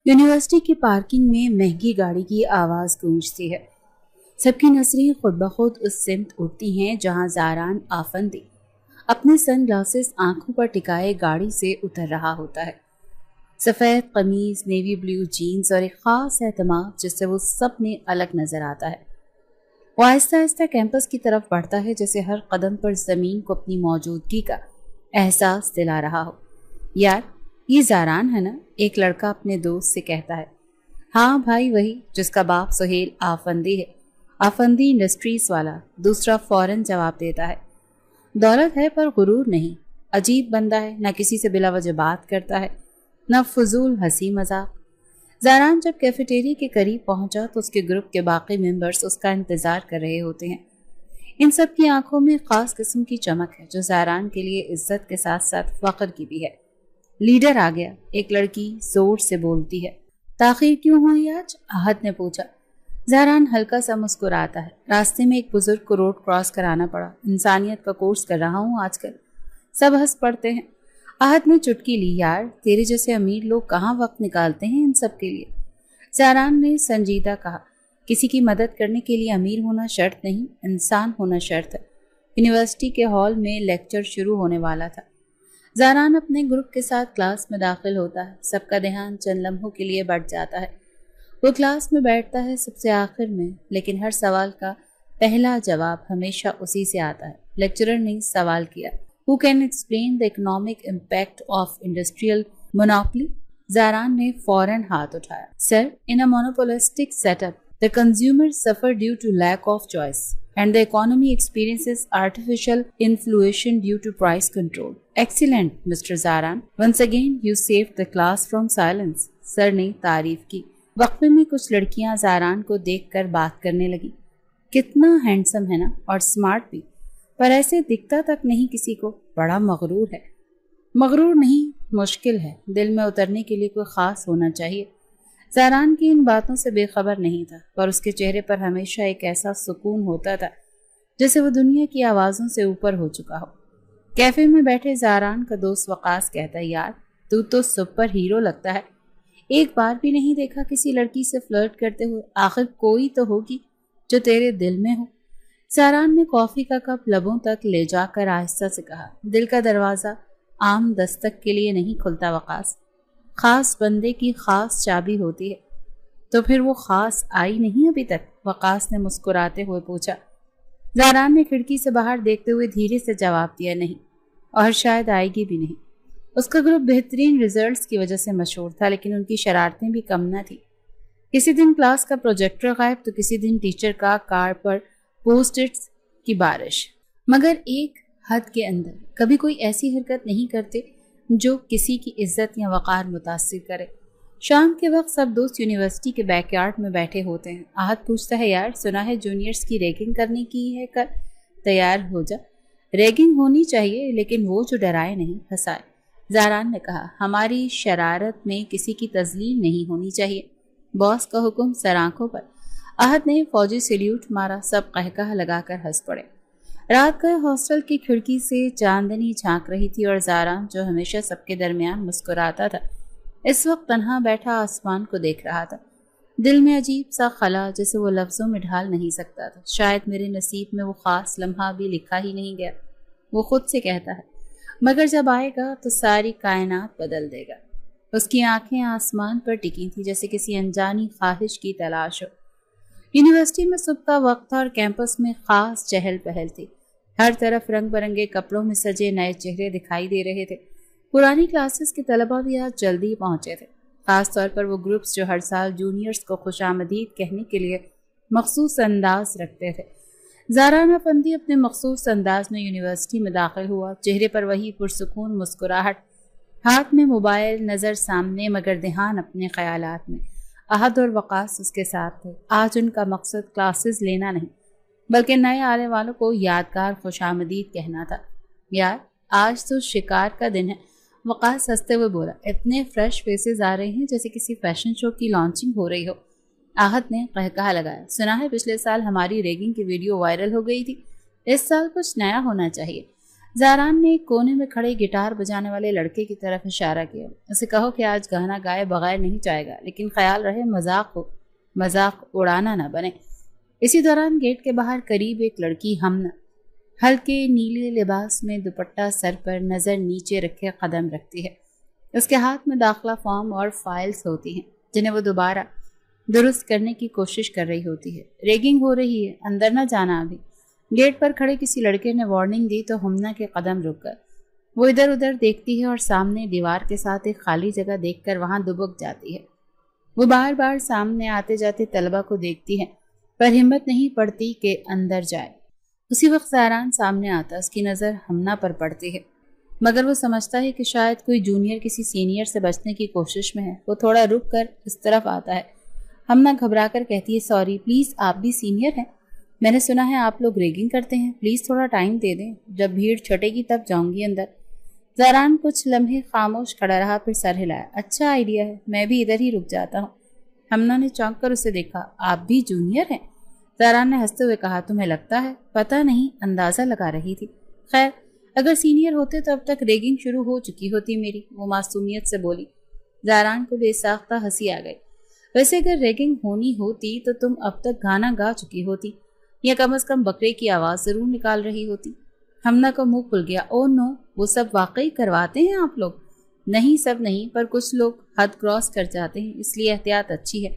University کی parking میں مہنگی گاڑی کی آواز گونجتی ہے۔ سب کی نظریں خود بخود اس سمت اٹھتی ہیں جہاں زاران آفندی اپنے سن گلاسز آنکھوں پر ٹکائے گاڑی سے اتر رہا ہوتا ہے۔ سفید قمیض، نیوی بلیو جینز اور ایک خاص اہتمام جس سے وہ سب میں الگ نظر آتا ہے۔ وہ آہستہ آہستہ کیمپس کی طرف بڑھتا ہے، جیسے ہر قدم پر زمین کو اپنی موجودگی کا احساس دلا رہا ہو۔ یار، یہ زاران ہے نا؟ ایک لڑکا اپنے دوست سے کہتا ہے۔ ہاں بھائی، وہی جس کا باپ سہیل آفندی ہے، آفندی انڈسٹریز والا۔ دوسرا فوراً جواب دیتا ہے۔ دولت ہے پر غرور نہیں۔ عجیب بندہ ہے، نہ کسی سے بلا وجہ بات کرتا ہے، نہ فضول ہنسی مذاق۔ زاران جب کیفیٹیریا کے قریب پہنچا تو اس کے گروپ کے باقی ممبرز اس کا انتظار کر رہے ہوتے ہیں۔ ان سب کی آنکھوں میں خاص قسم کی چمک ہے جو زاران کے لیے عزت کے ساتھ ساتھ فخر کی بھی ہے۔ لیڈر آ گیا، ایک لڑکی زور سے بولتی ہے۔ تاخیر کیوں ہوئی آج؟ احد نے پوچھا۔ زاران ہلکا سا مسکراتا ہے۔ راستے میں ایک بزرگ کو روڈ کراس کرانا پڑا۔ انسانیت کا کورس کر رہا ہوں آج کل۔ سب ہنس پڑتے ہیں۔ احد نے چٹکی لی۔ یار، تیرے جیسے امیر لوگ کہاں وقت نکالتے ہیں ان سب کے لیے؟ زاران نے سنجیدہ کہا۔ کسی کی مدد کرنے کے لیے امیر ہونا شرط نہیں، انسان ہونا شرط ہے۔ یونیورسٹی کے ہال میں لیکچر شروع ہونے والا تھا۔ زاران اپنے گروپ کے ساتھ کلاس میں داخل ہوتا ہے۔ سب کا دھیان چند لمحوں کے لیے بڑھ جاتا ہے۔ وہ کلاس میں بیٹھتا ہے سب سے آخر میں، لیکن ہر سوال کا پہلا جواب ہمیشہ اسی سے آتا ہے۔ لیکچرر نے سوال کیا، Who can explain the economic impact of industrial monopoly? زاران نے فوراً ہاتھ اٹھایا۔ Sir, in a monopolistic setup, the consumers suffer due to lack of choice, and the economy experiences artificial inflation due to price control. Excellent, Mr. Zaran. Once again, you saved the class from silence. سر نے تعریف کی۔ وقفے میں کچھ لڑکیاں زاران کو دیکھ کر بات کرنے لگی۔ کتنا ہینڈسم ہے نا، اور اسمارٹ بھی، پر ایسے دکھتا تک نہیں کسی کو۔ بڑا مغرور ہے۔ مغرور نہیں، مشکل ہے۔ دل میں اترنے کے لیے کوئی خاص ہونا چاہیے۔ زاران کی ان باتوں سے بے خبر نہیں تھا، پر اس کے چہرے پر ہمیشہ ایک ایسا سکون ہوتا تھا جیسے وہ دنیا کی آوازوں سے اوپر ہو چکا ہو۔ کیفے میں بیٹھے زاران کا دوست وقاص کہتا ہے، یار تو سپر ہیرو لگتا ہے۔ ایک بار بھی نہیں دیکھا کسی لڑکی سے فلرٹ کرتے ہوئے۔ آخر کوئی تو ہوگی جو تیرے دل میں ہو۔ زاران نے کافی کا کپ لبوں تک لے جا کر آہستہ سے کہا، دل کا دروازہ عام دستک کے لیے نہیں کھلتا وقاص، خاص بندے کی خاص چابی ہوتی ہے۔ تو پھر وہ خاص آئی نہیں ابھی تک؟ وقاص نے مسکراتے ہوئے پوچھا۔ زاران نے کھڑکی سے باہر دیکھتے ہوئے دھیرے سے جواب دیا، نہیں، اور شاید آئے گی بھی نہیں۔ اس کا گروپ بہترین ریزلٹس کی وجہ سے مشہور تھا، لیکن ان کی شرارتیں بھی کم نہ تھیں۔ کسی دن کلاس کا پروجیکٹر غائب تو کسی دن ٹیچر کا کار پر پوسٹ اٹس کی بارش، مگر ایک حد کے اندر۔ کبھی کوئی ایسی حرکت نہیں کرتے جو کسی کی عزت یا وقار متاثر کرے۔ شام کے وقت سب دوست یونیورسٹی کے بیک یارڈ میں بیٹھے ہوتے ہیں۔ احد پوچھتا ہے، یار سنا ہے جونیئرز کی ریگنگ کرنے کی ہے کل، تیار ہو جا۔ ریگنگ ہونی چاہیے، لیکن وہ جو ڈرائے نہیں، ہنسائے۔ زاران نے کہا، ہماری شرارت میں کسی کی تذلیل نہیں ہونی چاہیے۔ باس کا حکم سر آنکھوں پر۔ احد نے فوجی سیلیوٹ مارا۔ سب قہقہ لگا کر ہنس پڑے۔ رات گئے ہاسٹل کی کھڑکی سے چاندنی جھانک رہی تھی اور زاران جو ہمیشہ سب کے درمیان مسکراتا تھا، اس وقت تنہا بیٹھا آسمان کو دیکھ رہا تھا۔ دل میں عجیب سا خلا جسے وہ لفظوں میں ڈھال نہیں سکتا تھا۔ شاید میرے نصیب میں وہ خاص لمحہ بھی لکھا ہی نہیں گیا، وہ خود سے کہتا ہے، مگر جب آئے گا تو ساری کائنات بدل دے گا۔ اس کی آنکھیں آسمان پر ٹکی تھی جیسے کسی انجانی خواہش کی تلاش ہو۔ یونیورسٹی میں صبح کا وقت تھا اور کیمپس میں خاص چہل پہل تھی۔ ہر طرف رنگ برنگے کپڑوں میں سجے نئے چہرے دکھائی دے رہے تھے۔ پرانی کلاسز کے طلبہ بھی آج جلدی پہنچے تھے، خاص طور پر وہ گروپس جو ہر سال جونیئرز کو خوش آمدید کہنے کے لیے مخصوص انداز رکھتے تھے۔ زاران افندی اپنے مخصوص انداز میں یونیورسٹی میں داخل ہوا، چہرے پر وہی پرسکون مسکراہٹ، ہاتھ میں موبائل، نظر سامنے مگر دھیان اپنے خیالات میں۔ احد اور وقاص اس کے ساتھ تھے۔ آج ان کا مقصد کلاسز لینا نہیں بلکہ نئے آنے والوں کو یادگار خوش آمدید کہنا تھا۔ یار آج تو شکار کا دن ہے، وقاص ہنستے ہوئے بولا۔ اتنے فریش فیسز آ رہے ہیں جیسے کسی فیشن شو کی لانچنگ ہو رہی ہو۔ احد نے قہقہہ لگایا۔ سنا ہے پچھلے سال ہماری ریگنگ کی ویڈیو وائرل ہو گئی تھی، اس سال کچھ نیا ہونا چاہیے۔ زاران نے کونے میں کھڑے گٹار بجانے والے لڑکے کی طرف اشارہ کیا۔ اسے کہو کہ آج گانا گائے بغیر نہیں جائے گا، لیکن خیال رہے مذاق اڑانا نہ بنے۔ اسی دوران گیٹ کے باہر قریب ایک لڑکی ہمنا ہلکے نیلے لباس میں دوپٹہ سر پر نظر نیچے رکھے قدم رکھتی ہے۔ اس کے ہاتھ میں داخلہ فارم اور فائلز ہوتی ہیں جنہیں وہ دوبارہ درست کرنے کی کوشش کر رہی ہوتی ہے۔ ریگنگ ہو رہی ہے، اندر نہ جانا ابھی۔ گیٹ پر کھڑے کسی لڑکے نے وارننگ دی تو ہمنا کے قدم رک گئے۔ وہ ادھر ادھر دیکھتی ہے اور سامنے دیوار کے ساتھ ایک خالی جگہ دیکھ کر وہاں دبک جاتی ہے۔ وہ بار بار سامنے آتے جاتے طلبہ کو دیکھتی ہے پر ہمت نہیں پڑتی کہ اندر جائے۔ اسی وقت زاران سامنے آتا، اس کی نظر ہمنا پر پڑتی ہے، مگر وہ سمجھتا ہے کہ شاید کوئی جونیئر کسی سینئر سے بچنے کی کوشش میں ہے۔ وہ تھوڑا رک کر اس طرف آتا ہے۔ ہمنا گھبرا کر کہتی ہے، سوری، پلیز آپ بھی سینئر ہیں؟ میں نے سنا ہے آپ لوگ ریگنگ کرتے ہیں، پلیز تھوڑا ٹائم دے دیں، جب بھیڑ چھٹے گی تب جاؤں گی اندر۔ زاران کچھ لمحے خاموش کھڑا رہا، پھر سر ہلایا۔ اچھا آئیڈیا ہے، میں بھی ادھر ہی رک جاتا ہوں۔ ہمنا نے چونک کر اسے دیکھا۔ آپ بھی جونیئر ہیں؟ زاران نے ہنستے ہوئے کہا، تمہیں لگتا ہے؟ پتہ نہیں، اندازہ لگا رہی تھی۔ خیر، اگر سینئر ہوتے تو اب تک ریگنگ شروع ہو چکی ہوتی میری، وہ معصومیت سے بولی۔ زاران کو بے ساختہ ہنسی آ گئی۔ ویسے اگر ریگنگ ہونی ہوتی تو تم اب تک گانا گا چکی ہوتی، یا کم از کم بکرے کی آواز ضرور نکال رہی ہوتی۔ ہمنا کا منہ کھل گیا۔ او نو، وہ سب واقعی کرواتے ہیں آپ لوگ؟ نہیں، سب نہیں، پر کچھ لوگ حد کراس کر جاتے ہیں، اس لیے احتیاط اچھی ہے،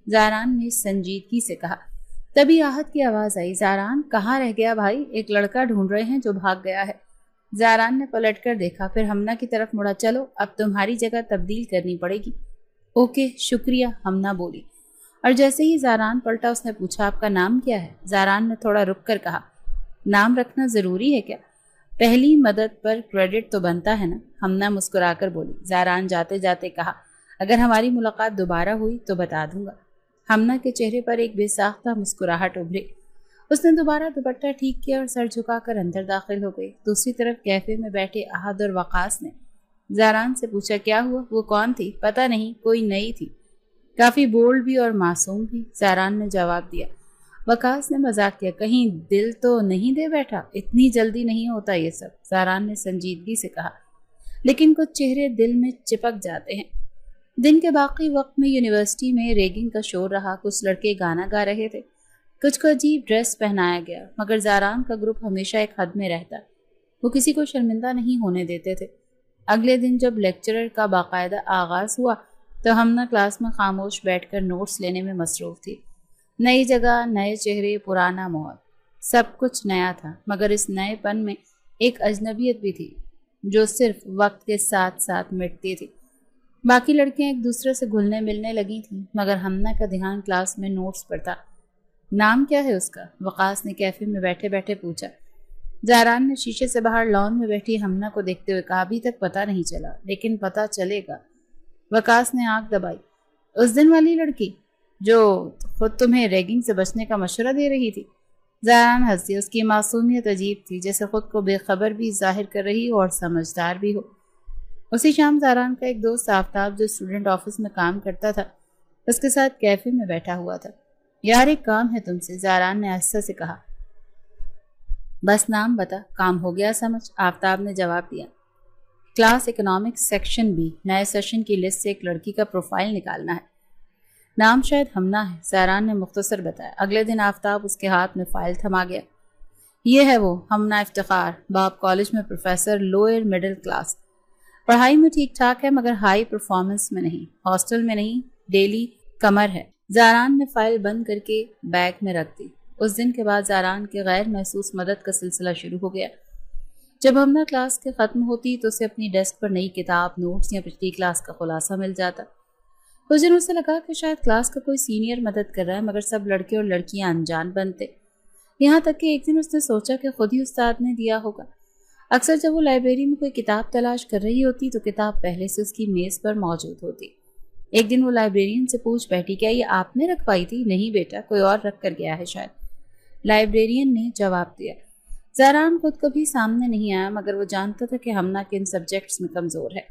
زاران نے سنجیدگی سے کہا۔ تبھی آہت کی آواز آئی، زاران کہاں رہ گیا بھائی؟ ایک لڑکا ڈھونڈ رہے ہیں جو بھاگ گیا ہے۔ زاران نے پلٹ کر دیکھا، پھر ہمنا کی طرف مڑا۔ چلو، اب تمہاری جگہ تبدیل کرنی پڑے گی۔ اوکے، شکریہ، ہمنا بولی، اور جیسے ہی زاران پلٹا اس نے پوچھا، آپ کا نام کیا ہے؟ زاران نے تھوڑا رک کر کہا، نام رکھنا ضروری ہے کیا؟ پہلی مدد پر کریڈٹ تو بنتا ہے نا، ہمنا مسکرا کر بولی۔ زاران جاتے جاتے کہا، اگر ہماری ملاقات دوبارہ ہوئی تو بتا دوں گا۔ ہمنا کے چہرے پر ایک بے ساختہ مسکراہٹ ابھری۔ اس نے دوبارہ دوپٹہ ٹھیک کیا اور سر جھکا کر اندر داخل ہو گئی۔ دوسری طرف کیفے میں بیٹھے احد اور وقاص نے زاران سے پوچھا، کیا ہوا؟ وہ کون تھی؟ پتہ نہیں، کوئی نئی تھی، کافی بولڈ بھی اور معصوم بھی، زاران نے جواب دیا۔ وقاص نے مذاق کیا، کہیں دل تو نہیں دے بیٹھا؟ اتنی جلدی نہیں ہوتا یہ سب، زاران نے سنجیدگی سے کہا، لیکن کچھ چہرے دل میں چپک جاتے ہیں۔ دن کے باقی وقت میں یونیورسٹی میں ریگنگ کا شور رہا، کچھ لڑکے گانا گا رہے تھے، کچھ کو عجیب ڈریس پہنایا گیا، مگر زاران کا گروپ ہمیشہ ایک حد میں رہتا، وہ کسی کو شرمندہ نہیں ہونے دیتے تھے۔ اگلے دن جب لیکچرر کا باقاعدہ آغاز ہوا تو ہمنا کلاس میں خاموش بیٹھ کر نوٹس لینے میں مصروف تھی۔ نئی جگہ، نئے چہرے، پرانا ماحول، سب کچھ نیا تھا، مگر اس نئے پن میں ایک اجنبیت بھی تھی جو صرف وقت کے ساتھ ساتھ مٹتی تھی۔ باقی لڑکیاں ایک دوسرے سے گھلنے ملنے لگی تھیں، مگر ہمنا کا دھیان کلاس میں نوٹس پر تھا۔ نام کیا ہے اس کا؟ وقاص نے کیفے میں بیٹھے بیٹھے پوچھا۔ زاران نے شیشے سے باہر لان میں بیٹھی ہمنا کو دیکھتے ہوئے کہا، ابھی تک پتہ نہیں چلا، لیکن پتہ چلے گا۔ وقاص نے آنکھ دبائی۔ اس دن والی لڑکی جو خود تمہیں ریگنگ سے بچنے کا مشورہ دے رہی تھی؟ زاران ہنسی، اس کی معصومیت عجیب تھی، جیسے خود کو بے خبر بھی ظاہر کر رہی ہو اور سمجھدار بھی ہو۔ اسی شام زاران کا ایک دوست آفتاب، جو اسٹوڈنٹ آفس میں کام کرتا تھا، اس کے ساتھ کیفے میں بیٹھا ہوا تھا۔ یار ایک کام ہے تم سے، زاران نے آہستہ سے کہا۔ بس نام بتا، کام ہو گیا سمجھ، آفتاب نے جواب دیا۔ کلاس اکنامکس سیکشن بی، نئے سیشن کی لسٹ سے ایک لڑکی کا پروفائل نکالنا ہے۔ نام شاید ہمنا ہے، زاران نے مختصر بتایا۔ اگلے دن آفتاب اس کے ہاتھ میں فائل تھما گیا۔ یہ ہے وہ ہمنا افتخار، باپ کالج میں پروفیسر، لوئر مڈل کلاس، پڑھائی میں ٹھیک ٹھاک ہے مگر ہائی پرفارمنس میں نہیں، ہاسٹل میں نہیں، ڈیلی کمر ہے۔ زاران نے فائل بند کر کے بیگ میں رکھ دی۔ اس دن کے بعد زاران کے غیر محسوس مدد کا سلسلہ شروع ہو گیا۔ جب ہمنا کلاس کے ختم ہوتی تو اسے اپنی ڈیسک پر نئی کتاب، نوٹس یا پچھلی کلاس کا خلاصہ مل جاتا۔ کچھ دن اسے لگا کہ شاید کلاس کا کوئی سینئر مدد کر رہا ہے، مگر سب لڑکے اور لڑکیاں انجان بنتے، یہاں تک کہ ایک دن اس نے سوچا کہ خود ہی استاد نے دیا ہوگا۔ اکثر جب وہ لائبریری میں کوئی کتاب تلاش کر رہی ہوتی تو کتاب پہلے سے اس کی میز پر موجود ہوتی۔ ایک دن وہ لائبریرین سے پوچھ بیٹھی، کیا یہ آپ نے رکھوائی تھی؟ نہیں بیٹا، کوئی اور رکھ کر گیا ہے شاید، لائبریرین نے جواب دیا۔ زاران خود کبھی سامنے نہیں آیا، مگر وہ جانتا تھا کہ ہمنا کن سبجیکٹس میں کمزور ہے،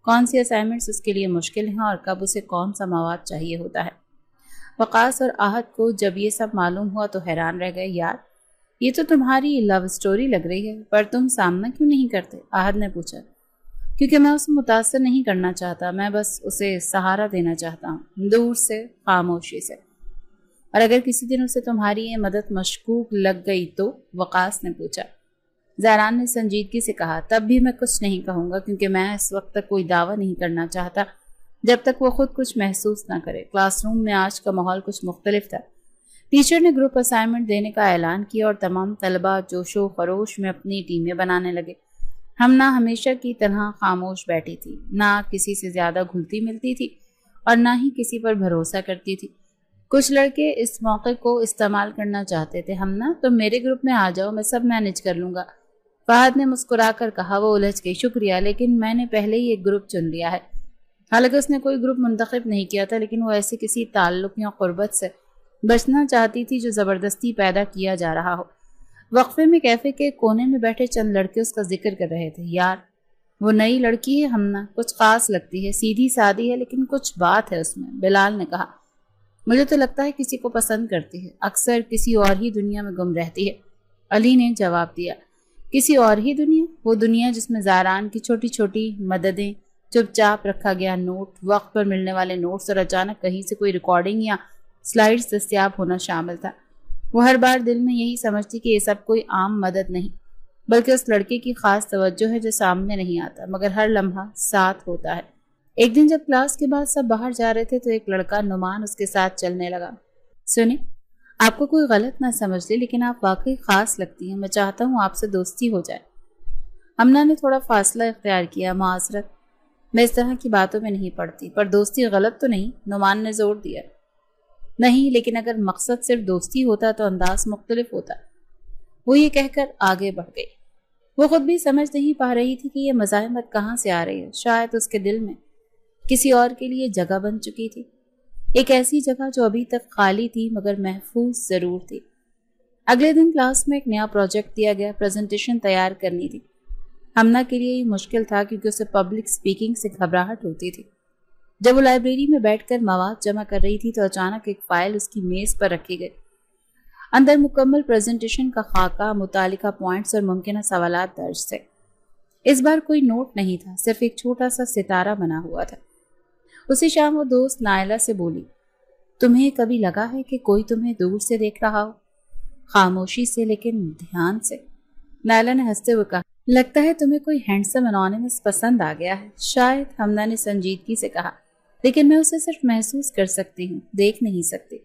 کون سی اسائنمنٹس اس کے لیے مشکل ہیں اور کب اسے کون سا مواد چاہیے ہوتا ہے۔ وقاص اور آہت کو جب یہ سب معلوم ہوا تو حیران رہ گئے۔ یار یہ تو تمہاری لو سٹوری لگ رہی ہے، پر تم سامنا کیوں نہیں کرتے؟ احد نے پوچھا۔ کیونکہ میں اسے متاثر نہیں کرنا چاہتا، میں بس اسے سہارا دینا چاہتا ہوں، دور سے، خاموشی سے۔ اور اگر کسی دن اسے تمہاری یہ مدد مشکوک لگ گئی تو؟ وقاص نے پوچھا۔ زہران نے سنجیدگی سے کہا، تب بھی میں کچھ نہیں کہوں گا، کیونکہ میں اس وقت تک کوئی دعویٰ نہیں کرنا چاہتا جب تک وہ خود کچھ محسوس نہ کرے۔ کلاس روم میں آج کا ماحول کچھ مختلف تھا۔ ٹیچر نے گروپ اسائنمنٹ دینے کا اعلان کیا اور تمام طلبہ جوش و خروش میں اپنی ٹیمیں بنانے لگے۔ ہمنا ہمیشہ کی طرح خاموش بیٹھی تھی، نہ کسی سے زیادہ گھلتی ملتی تھی اور نہ ہی کسی پر بھروسہ کرتی تھی۔ کچھ لڑکے اس موقع کو استعمال کرنا چاہتے تھے۔ ہمنا، تم میرے گروپ میں آ جاؤ، میں سب مینج کر لوں گا۔ فہد نے مسکرا کر کہا۔ وہ الجھ گئی۔ شکریہ، لیکن میں نے پہلے ہی ایک گروپ چن لیا ہے۔ حالانکہ اس نے کوئی گروپ منتخب نہیں کیا تھا، لیکن وہ ایسے کسی تعلق یا قربت سے بچنا چاہتی تھی جو زبردستی پیدا کیا جا رہا ہو۔ وقفے میں کیفے کے کونے میں بیٹھے چند لڑکے اس کا ذکر کر رہے تھے۔ یار، وہ نئی لڑکی ہے ہمنا، کچھ خاص لگتی ہے، سیدھی سادی ہے لیکن کچھ بات ہے اس میں، بلال نے کہا۔ مجھے تو لگتا ہے کسی کو پسند کرتی ہے، اکثر کسی اور ہی دنیا میں گم رہتی ہے، علی نے جواب دیا۔ کسی اور ہی دنیا؟ وہ دنیا جس میں زہران کی چھوٹی چھوٹی مددیں، چپ چاپ رکھا گیا نوٹ، وقت پر ملنے والے نوٹس اور اچانک کہیں سے کوئی ریکارڈنگ یا سلائیڈز دستیاب ہونا شامل تھا۔ وہ ہر بار دل میں یہی سمجھتی کہ یہ سب کوئی عام مدد نہیں، بلکہ اس لڑکے کی خاص توجہ ہے جو سامنے نہیں آتا مگر ہر لمحہ ساتھ ہوتا ہے۔ ایک دن جب کلاس کے بعد سب باہر جا رہے تھے تو ایک لڑکا نعمان اس کے ساتھ چلنے لگا۔ سنیں، آپ کو کوئی غلط نہ سمجھ لے، لیکن آپ واقعی خاص لگتی ہیں، میں چاہتا ہوں آپ سے دوستی ہو جائے۔ ہمنا نے تھوڑا فاصلہ اختیار کیا۔ معذرت، میں اس طرح کی باتوں میں نہیں پڑتی، پر دوستی غلط تو نہیں؟ نعمان نے زور دیا۔ نہیں، لیکن اگر مقصد صرف دوستی ہوتا تو انداز مختلف ہوتا۔ وہ یہ کہہ کر آگے بڑھ گئی۔ وہ خود بھی سمجھ نہیں پا رہی تھی کہ یہ مزاحمت کہاں سے آ رہی ہے۔ شاید اس کے دل میں کسی اور کے لیے جگہ بن چکی تھی، ایک ایسی جگہ جو ابھی تک خالی تھی مگر محفوظ ضرور تھی۔ اگلے دن کلاس میں ایک نیا پروجیکٹ دیا گیا، پریزنٹیشن تیار کرنی تھی۔ ہمنا کے لیے یہ مشکل تھا کیونکہ اسے پبلک سپیکنگ سے گھبراہٹ ہوتی تھی۔ جب وہ لائبریری میں بیٹھ کر مواد جمع کر رہی تھی تو اچانک ایک فائل اس کی میز پر رکھی گئی۔ اندر مکمل پریزنٹیشن کا خاکہ، متعلقہ پوائنٹس اور ممکنہ سوالات درج تھے۔ اس بار کوئی نوٹ نہیں تھا، صرف ایک چھوٹا سا ستارہ بنا ہوا تھا۔ اسی شام وہ دوست نائلہ سے بولی، تمہیں کبھی لگا ہے کہ کوئی تمہیں دور سے دیکھ رہا ہو؟ خاموشی سے لیکن دھیان سے۔ نائلہ نے ہنستے ہوئے کہا، لگتا ہے تمہیں کوئی ہینڈسم انونیمس پسند آ گیا ہے۔ شاید، ہمنا نے سنجیدگی سے کہا، لیکن میں اسے صرف محسوس کر سکتی ہوں، دیکھ نہیں سکتی۔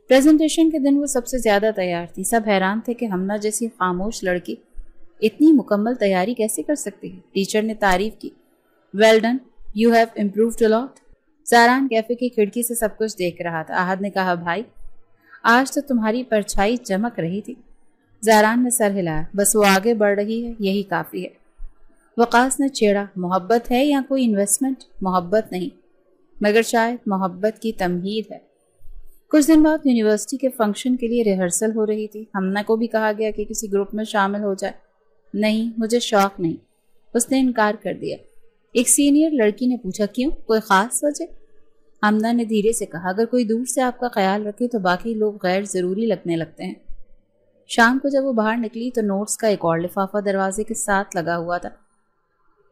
پریزنٹیشن کے دن وہ سب سے زیادہ تیار تھی۔ سب حیران تھے کہ ہمنا جیسی خاموش لڑکی اتنی مکمل تیاری کیسے کر سکتی ہے۔ ٹیچر نے تعریف کی، well done, you have improved a lot. Zahran cafe کی کھڑکی سے سب کچھ دیکھ رہا تھا۔ احد نے کہا، بھائی، آج تو تمہاری پرچھائی چمک رہی تھی۔ زہران نے سر ہلایا، بس وہ آگے بڑھ رہی ہے، یہی کافی ہے۔ وقاص نے چھیڑا، محبت ہے یا کوئی انویسٹمنٹ؟ محبت نہیں، مگر شاید محبت کی تمہید ہے۔ کچھ دن بعد یونیورسٹی کے فنکشن کے لیے ریہرسل ہو رہی تھی۔ ہمنا کو بھی کہا گیا کہ کسی گروپ میں شامل ہو جائے۔ نہیں، مجھے شوق نہیں، اس نے انکار کر دیا۔ ایک سینئر لڑکی نے پوچھا، کیوں؟ کوئی خاص وجہ؟ ہمنا نے دھیرے سے کہا، اگر کوئی دور سے آپ کا خیال رکھے تو باقی لوگ غیر ضروری لگنے لگتے ہیں۔ شام کو جب وہ باہر نکلی تو نوٹس کا ایک اور لفافہ دروازے کے ساتھ لگا ہوا تھا۔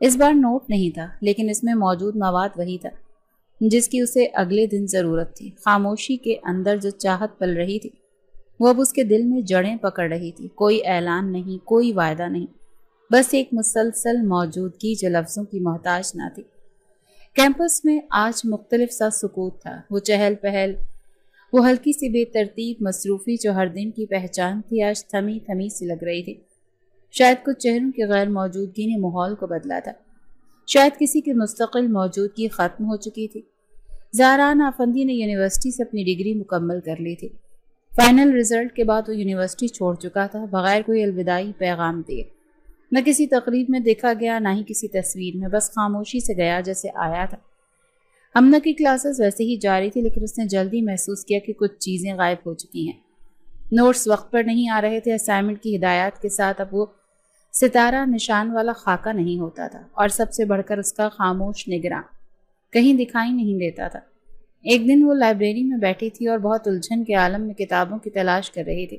اس بار نوٹ نہیں تھا، لیکن اس میں موجود مواد وہی تھا جس کی اسے اگلے دن ضرورت تھی۔ خاموشی کے اندر جو چاہت پل رہی تھی وہ اب اس کے دل میں جڑیں پکڑ رہی تھی۔ کوئی اعلان نہیں، کوئی وعدہ نہیں، بس ایک مسلسل موجودگی جو لفظوں کی محتاج نہ تھی۔ کیمپس میں آج مختلف سا سکوت تھا۔ وہ چہل پہل، وہ ہلکی سی بے ترتیب مصروفی جو ہر دن کی پہچان تھی، آج تھمی تھمی سی لگ رہی تھی۔ شاید کچھ چہروں کی غیر موجودگی نے ماحول کو بدلا تھا، شاید کسی کی مستقل موجودگی ختم ہو چکی تھی۔ زہران آفندی نے یونیورسٹی سے اپنی ڈگری مکمل کر لی تھی۔ فائنل رزلٹ کے بعد وہ یونیورسٹی چھوڑ چکا تھا، بغیر کوئی الوداعی پیغام دیے۔ نہ کسی تقریب میں دیکھا گیا، نہ ہی کسی تصویر میں، بس خاموشی سے گیا جیسے آیا تھا۔ ہمنا کی کلاسز ویسے ہی جاری تھی، لیکن اس نے جلدی محسوس کیا کہ کچھ چیزیں غائب ہو چکی ہیں۔ نوٹس وقت پر نہیں آ رہے تھے، اسائنمنٹ کی ہدایات کے ساتھ اب وہ ستارہ نشان والا خاکہ نہیں ہوتا تھا، اور سب سے بڑھ کر اس کا خاموش نگراں کہیں دکھائی نہیں دیتا تھا۔ ایک دن وہ لائبریری میں بیٹھی تھی اور بہت الجھن کے عالم میں کتابوں کی تلاش کر رہی تھی۔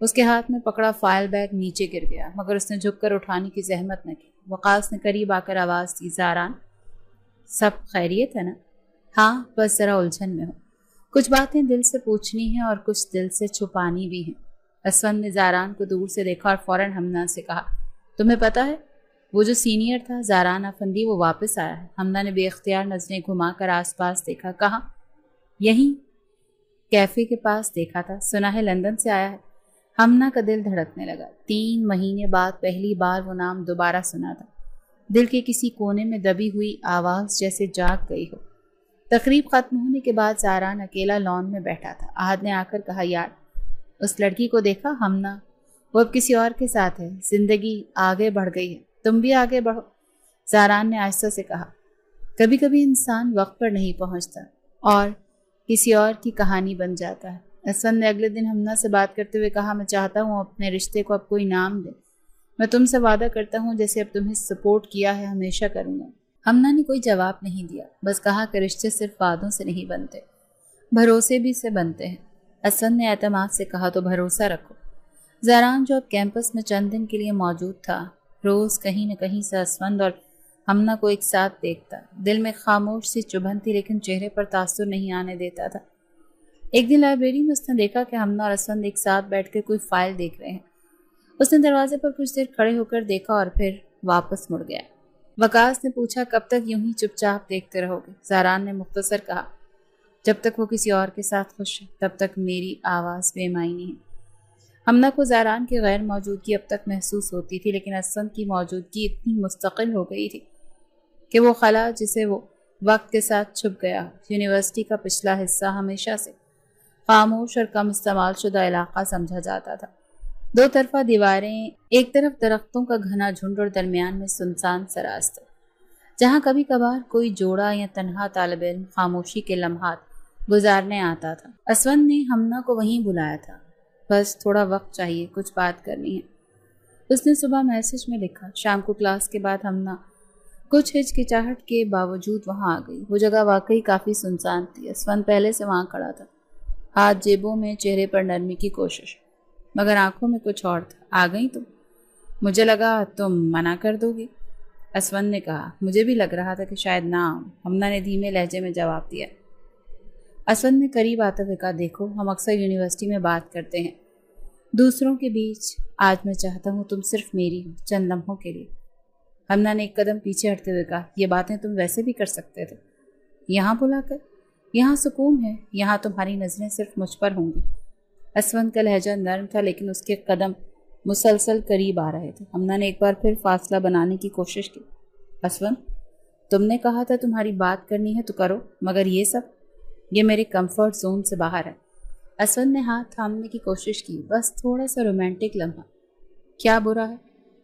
اس کے ہاتھ میں پکڑا فائل بیگ نیچے گر گیا، مگر اس نے جھک کر اٹھانے کی زحمت نہ کی۔ وقاص نے قریب آ کر آواز دی، زاران سب خیریت ہے نا؟ ہاں، بس ذرا الجھن میں ہوں، کچھ باتیں دل سے پوچھنی ہیں اور کچھ دل سے چھپانی بھی ہیں۔ اسفند نے زاران کو دور سے دیکھا اور فوراً ہمنا سے کہا، تمہیں پتا ہے وہ جو سینئر تھا زاران افندی، وہ واپس آیا ہے۔ ہمنا نے بے اختیار نظریں گھما کر آس پاس دیکھا۔ کہاں؟ یہیں کیفے کے پاس دیکھا تھا، سنا ہے لندن سے آیا ہے۔ ہمنا کا دل دھڑکنے لگا۔ 3 مہینے بعد پہلی بار وہ نام دوبارہ سنا تھا۔ دل کے کسی کونے میں دبی ہوئی آواز جیسے جاگ گئی ہو۔ تقریب ختم ہونے کے بعد زاران اکیلا لان میں بیٹھا تھا۔ احد نے آ کر کہا، یار اس لڑکی کو دیکھا؟ ہمنا وہ اب کسی اور کے ساتھ ہے، زندگی آگے بڑھ گئی ہے، تم بھی آگے بڑھو۔ زاران نے آہستہ سے کہا، کبھی کبھی انسان وقت پر نہیں پہنچتا اور کسی اور کی کہانی بن جاتا ہے۔ اسفند نے اگلے دن ہمنا سے بات کرتے ہوئے کہا، میں چاہتا ہوں اپنے رشتے کو اب کوئی نام دے۔ میں تم سے وعدہ کرتا ہوں جیسے اب تمہیں سپورٹ کیا ہے ہمیشہ کروں گا۔ ہمنا نے کوئی جواب نہیں دیا، بس کہا کہ رشتے صرف وعدوں سے نہیں بنتے، بھروسے بھی سے بنتے ہیں۔ اسفند نے اعتماد سے کہا، تو بھروسہ رکھو۔ زاران جو اب کیمپس میں چند دن کے لیے موجود تھا، روز کہیں نہ کہیں سے اسفند اور ہمنا کو ایک ساتھ دیکھتا۔ دل میں خاموش سی چبھن تھی لیکن چہرے پر تاثر نہیں آنے دیتا تھا۔ ایک دن لائبریری میں اس نے دیکھا کہ ہمنا اور اسفند ایک ساتھ بیٹھ کے کوئی فائل دیکھ رہے ہیں۔ اس نے دروازے پر کچھ دیر کھڑے ہو کر دیکھا اور پھر واپس مڑ گیا۔ وقاص نے پوچھا، کب تک یوں ہی چپ چاپ دیکھتے رہو گے؟ زاران نے مختصر کہا، جب تک وہ کسی اور کے ساتھ خوش ہے تب تک میری آواز بے معنی ہے۔ ہمنا کو زاران کی غیر موجودگی اب تک محسوس ہوتی تھی، لیکن اسفند کی موجودگی اتنی مستقل ہو گئی تھی کہ وہ خلا جسے وہ وقت کے ساتھ چھپ گیا۔ یونیورسٹی کا پچھلا حصہ ہمیشہ سے خاموش اور کم استعمال شدہ علاقہ سمجھا جاتا تھا۔ 2 طرفہ دیواریں، ایک طرف درختوں کا گھنا جھنڈ اور درمیان میں سنسان سا راستہ، جہاں کبھی کبھار کوئی جوڑا یا تنہا طالب علم خاموشی کے لمحات گزارنے آتا تھا۔ اسفند نے ہمنا کو وہیں بلایا تھا، بس تھوڑا وقت چاہیے، کچھ بات کرنی ہے۔ اس نے صبح میسج میں لکھا۔ شام کو کلاس کے بعد ہمنا کچھ ہچکچاہٹ کے باوجود وہاں آ گئی۔ وہ جگہ واقعی کافی سنسان تھی۔ اسفند پہلے سے وہاں کھڑا تھا، ہاتھ جیبوں میں، چہرے پر نرمی کی کوشش، مگر آنکھوں میں کچھ اور تھا۔ آ گئی تم؟ مجھے لگا تم منع کر دو گی۔ اسفند نے کہا، مجھے بھی لگ رہا تھا کہ شاید نہ آؤں۔ ہمنا نے دھیمے لہجے میں جواب دیا۔ اسفند نے قریب آتے ہوئے کہا، دیکھو ہم اکثر یونیورسٹی میں بات کرتے ہیں دوسروں کے بیچ، آج میں چاہتا ہوں تم صرف میری ہو، چند لمحوں کے لیے۔ ہمنا نے ایک قدم پیچھے ہٹتے ہوئے کہا، یہ باتیں تم ویسے بھی کر سکتے تھے، یہاں بلا کر۔ یہاں سکون ہے، یہاں تمہاری نظریں صرف مجھ پر ہوں گی۔ اسفند کا لہجہ نرم تھا لیکن اس کے قدم مسلسل قریب آ رہے تھے۔ ہمنا نے ایک بار پھر فاصلہ بنانے کی کوشش کی۔ اسفند، تم نے کہا تھا تمہاری بات کرنی ہے تو کرو، مگر یہ سب، یہ میرے کمفرٹ زون سے باہر ہے۔ اسفند نے ہاتھ تھامنے کی کوشش کی، بس تھوڑا سا رومانٹک لمحہ۔ کیا برا ہے؟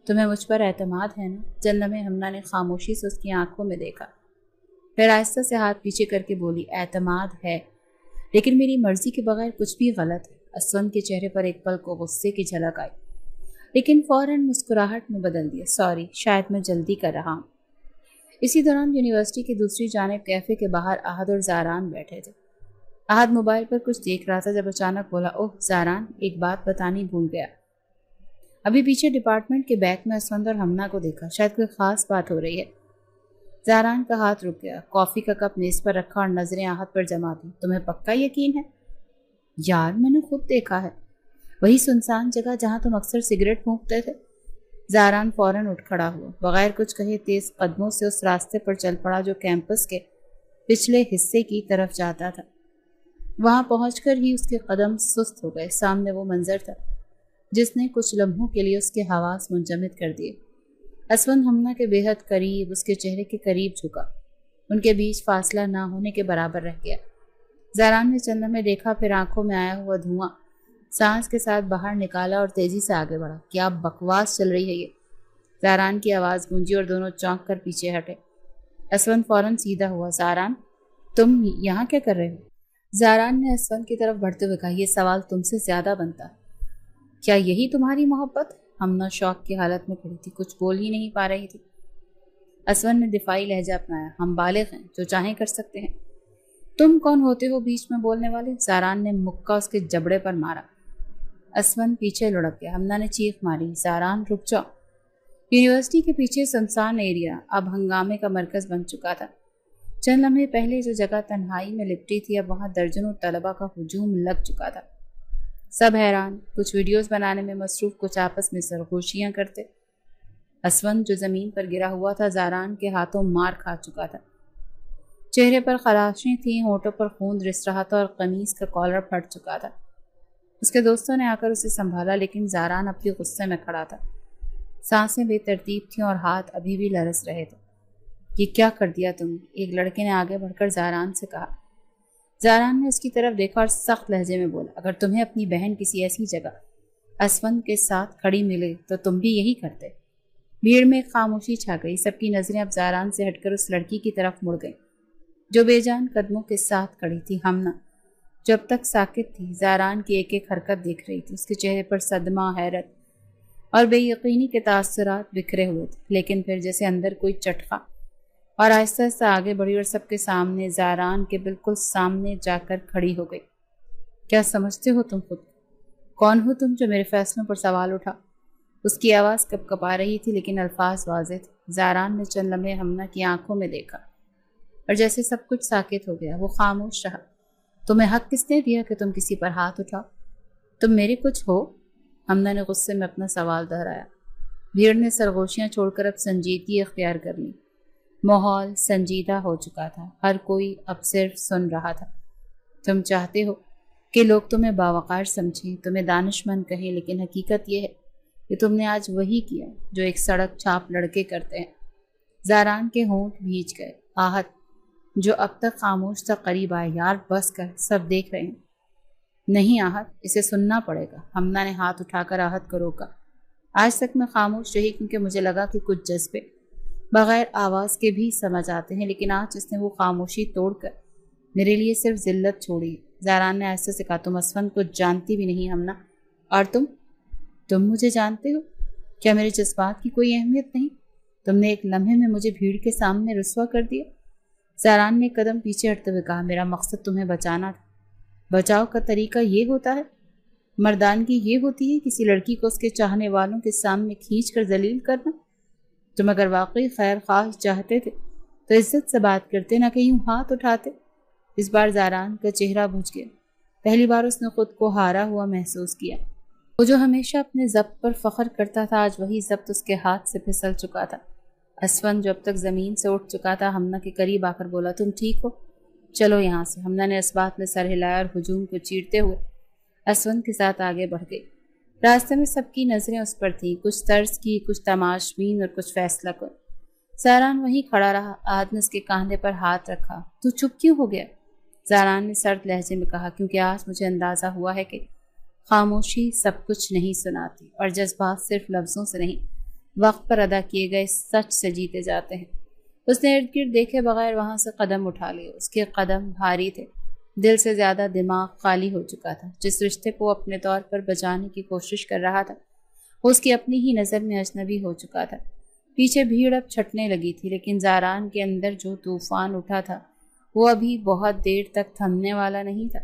تمہیں مجھ پر اعتماد ہے نا؟ چند لمحے ہمنا نے خاموشی سے اس کی آنکھوں میں دیکھا، پھر آہستہ سے ہاتھ پیچھے کر کے بولی، اعتماد ہے، لیکن میری مرضی کے بغیر کچھ بھی غلط ہے۔ اسفند کے چہرے پر ایک پل کو غصے کی جھلک آئی، لیکن فوراً مسکراہٹ میں بدل دیا۔ سوری، شاید میں جلدی کر رہا ہوں۔ اسی دوران یونیورسٹی کی دوسری جانب کیفے کے باہر احد اور زاران بیٹھے تھے۔ احد موبائل پر کچھ دیکھ رہا تھا جب اچانک بولا، اوہ زاران، ایک بات بتانی بھول گیا۔ ابھی پیچھے ڈپارٹمنٹ کے بیک میں اسفند اور ہمنا کو دیکھا، شاید کوئی خاص بات ہو رہی ہے۔ زاران کا ہاتھ رک گیا، کافی کا کپ میز پر رکھا اور نظریں احد پر جما دی۔ تمہیں پکا یقین ہے؟ یار میں نے خود دیکھا ہے، وہی سنسان جگہ جہاں تم اکثر سگریٹ پھونکتے تھے۔ زاران فوراً اٹھ کھڑا ہوا، بغیر کچھ کہے تیز قدموں سے اس راستے پر چل پڑا جو کیمپس کے پچھلے حصے کی طرف جاتا تھا۔ وہاں پہنچ کر ہی اس کے قدم سست ہو گئے۔ سامنے وہ منظر تھا جس نے کچھ لمحوں کے لیے اس کے حواس منجمد کر دیے۔ اسفند ہمنا کے بے حد قریب، اس کے چہرے کے قریب جھکا، ان کے بیچ فاصلہ نہ ہونے کے برابر رہ گیا۔ زاران نے چند لمحے دیکھا، پھر آنکھوں میں آیا ہوا دھواں سانس کے ساتھ باہر نکالا اور تیزی سے آگے بڑھا۔ کیا بکواس چل رہی ہے یہ؟ زاران کی آواز گونجی اور دونوں چونک کر پیچھے ہٹے۔ اسفند فوراً سیدھا ہوا۔ زاران، تم یہاں کیا کر رہے ہو؟ زاران نے اسفند کی طرف بڑھتے ہوئے کہا، یہ سوال تم سے زیادہ بنتا ہے۔ کیا یہی تمہاری محبت؟ ہمنا شوق کی حالت میں کھڑی تھی، کچھ بول ہی نہیں پا رہی تھی۔ اسفند نے دفاعی لہجہ اپنایا، ہم بالغ ہیں، جو چاہیں کر سکتے ہیں۔ تم کون ہوتے ہو بیچ میں بولنے والے؟ زاران نے مکہ اس کے جبڑے پر مارا۔ اسون پیچھے لڑک گیا۔ ہمنا نے چیخ ماری، زاران رک جاؤ۔ یونیورسٹی کے پیچھے سنسان ایریا اب ہنگامے کا مرکز بن چکا تھا۔ چند لمحے پہلے جو جگہ تنہائی میں لپٹی تھی اب وہاں درجنوں طلبہ کا ہجوم لگ چکا تھا۔ سب حیران، کچھ ویڈیوز بنانے میں مصروف، کچھ آپس میں سرگوشیاں کرتے۔ اسون جو زمین پر گرا ہوا تھا زاران کے ہاتھوں مار کھا چکا تھا۔ چہرے پر خراشیں تھیں، ہونٹوں پر خون رس رہا تھا اور قمیص کا کالر پھٹ چکا تھا۔ اس کے دوستوں نے آ کر اسے سنبھالا لیکن زاران اب بھی غصے میں کھڑا تھا۔ سانسیں بے ترتیب تھیں اور ہاتھ ابھی بھی لرز رہے تھے۔ یہ کیا کر دیا تم نے؟ ایک لڑکے نے آگے بڑھ کر زاران سے کہا۔ زاران نے اس کی طرف دیکھا اور سخت لہجے میں بولا، اگر تمہیں اپنی بہن کسی ایسی جگہ اسون کے ساتھ کھڑی ملے تو تم بھی یہی کرتے۔ بھیڑ میں ایک خاموشی چھا گئی۔ سب کی نظریں اب زاران سے ہٹ کر اس لڑکی کی طرف مڑ گئیں جو بے جان قدموں کے ساتھ کھڑی تھی، ہمنا، جو اب تک ساکت تھی۔ زاران کی ایک ایک حرکت دیکھ رہی تھی۔ اس کے چہرے پر صدمہ، حیرت اور بے یقینی کے تاثرات بکھرے ہوئے تھے، لیکن پھر جیسے اندر کوئی چٹخا اور آہستہ آہستہ آگے بڑھی اور سب کے سامنے، زاران کے بالکل سامنے جا کر کھڑی ہو گئی۔ کیا سمجھتے ہو تم خود؟ کون ہو تم جو میرے فیصلوں پر سوال اٹھا؟ اس کی آواز کپ کپا رہی تھی لیکن الفاظ واضح تھے۔ زاران نے چند لمحے ہمنا کی آنکھوں میں دیکھا اور جیسے سب کچھ ساکت ہو گیا۔ وہ خاموش رہا۔ تمہیں حق کس نے دیا کہ تم کسی پر ہاتھ اٹھاؤ؟ تم میرے کچھ ہو؟ ہمنا نے غصے میں اپنا سوال دہرایا۔ بھیڑ نے سرگوشیاں چھوڑ کر اب سنجیدگی اختیار کر لی۔ ماحول سنجیدہ ہو چکا تھا، ہر کوئی اب صرف سن رہا تھا۔ تم چاہتے ہو کہ لوگ تمہیں باوقار سمجھیں، تمہیں دانش مند کہیں، لیکن حقیقت یہ ہے کہ تم نے آج وہی کیا جو ایک سڑک چھاپ لڑکے کرتے ہیں۔ زاران کے ہونٹ بھیج گئے۔ آہت جو اب تک خاموش تھا قریب آئے۔ یار بس کر، سب دیکھ رہے ہیں۔ نہیں آہت، اسے سننا پڑے گا۔ ہمنا نے ہاتھ اٹھا کر آہت کو روکا۔ آج تک میں خاموش رہی کیونکہ مجھے لگا کہ کچھ جذبے بغیر آواز کے بھی سمجھ آتے ہیں، لیکن آج اس نے وہ خاموشی توڑ کر میرے لیے صرف ذلت چھوڑی۔ زاران نے آہستہ سے کہا، تم اسون کو جانتی بھی نہیں ہمنا، اور تم مجھے جانتے ہو؟ کیا میرے جذبات کی کوئی اہمیت نہیں؟ تم نے ایک لمحے میں مجھے بھیڑ کے سامنے رسوا کر دیا۔ زاران نے ایک قدم پیچھے ہٹتے ہوئے کہا، میرا مقصد تمہیں بچانا تھا۔ بچاؤ کا طریقہ یہ ہوتا ہے؟ مردانگی یہ ہوتی ہے کسی لڑکی کو اس کے چاہنے والوں کے سامنے کھینچ کر ذلیل کرنا؟ تم اگر واقعی خیر خواہ چاہتے تھے تو عزت سے بات کرتے، نہ کہ یوں ہاتھ اٹھاتے۔ اس بار زاران کا چہرہ بجھ گیا۔ پہلی بار اس نے خود کو ہارا ہوا محسوس کیا۔ وہ جو ہمیشہ اپنے ضبط پر فخر کرتا تھا، آج وہی ضبط اس کے ہاتھ سے پھسل چکا تھا۔ اسون جو اب تک زمین سے اٹھ چکا تھا ہمنا کے قریب آ کر بولا، تم ٹھیک ہو؟ چلو یہاں سے۔ ہمنا نے اس بات میں سر ہلایا اور ہجوم کو چیرتے ہوئے اسون کے ساتھ آگے بڑھ گئی۔ راستے میں سب کی نظریں اس پر تھیں، کچھ طرز کی، کچھ تماشبین اور کچھ فیصلہ کن۔ زاران وہیں کھڑا رہا۔ آج نے اس کے کاندھے پر ہاتھ رکھا۔ تو چپ کیوں ہو گیا؟ زاران نے سرد لہجے میں کہا، کیونکہ آج مجھے اندازہ ہوا ہے کہ خاموشی سب کچھ نہیں سناتی، اور جذبات صرف لفظوں سے نہیں، وقت پر ادا کیے گئے سچ سے جیتے جاتے ہیں۔ اس نے ارد گرد دیکھے بغیر وہاں سے قدم اٹھا لیے۔ اس کے قدم بھاری تھے، دل سے زیادہ دماغ خالی ہو چکا تھا۔ جس رشتے کو اپنے طور پر بچانے کی کوشش کر رہا تھا وہ اس کی اپنی ہی نظر میں اجنبی ہو چکا تھا۔ پیچھے بھیڑ اب چھٹنے لگی تھی، لیکن زاران کے اندر جو طوفان اٹھا تھا وہ ابھی بہت دیر تک تھمنے والا نہیں تھا۔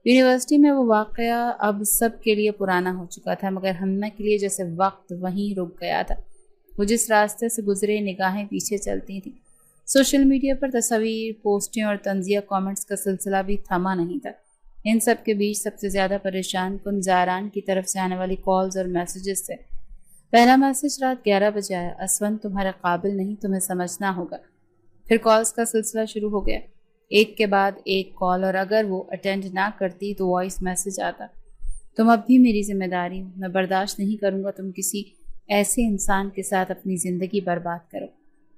یونیورسٹی میں وہ واقعہ اب سب کے لیے پرانا ہو چکا تھا، مگر ہمنا کے لیے جیسے وقت وہیں رک گیا تھا۔ وہ جس راستے سے گزرے نگاہیں پیچھے چلتی تھیں۔ سوشل میڈیا پر تصاویر، پوسٹیں اور طنزیہ کامنٹس کا سلسلہ بھی تھما نہیں تھا۔ ان سب کے بیچ سب سے زیادہ پریشان کن زاران کی طرف سے آنے والی کالز اور میسیجز سے۔ پہلا میسیج رات 11 بجے آیا، اسون تمہارے قابل نہیں، تمہیں سمجھنا ہوگا۔ پھر کالز کا سلسلہ شروع ہو گیا، ایک کے بعد ایک کال، اور اگر وہ اٹینڈ نہ کرتی تو وائس میسیج آتا، تم اب بھی میری ذمہ داری ہو، میں برداشت نہیں کروں گا تم کسی ایسے انسان کے ساتھ اپنی زندگی برباد کرو۔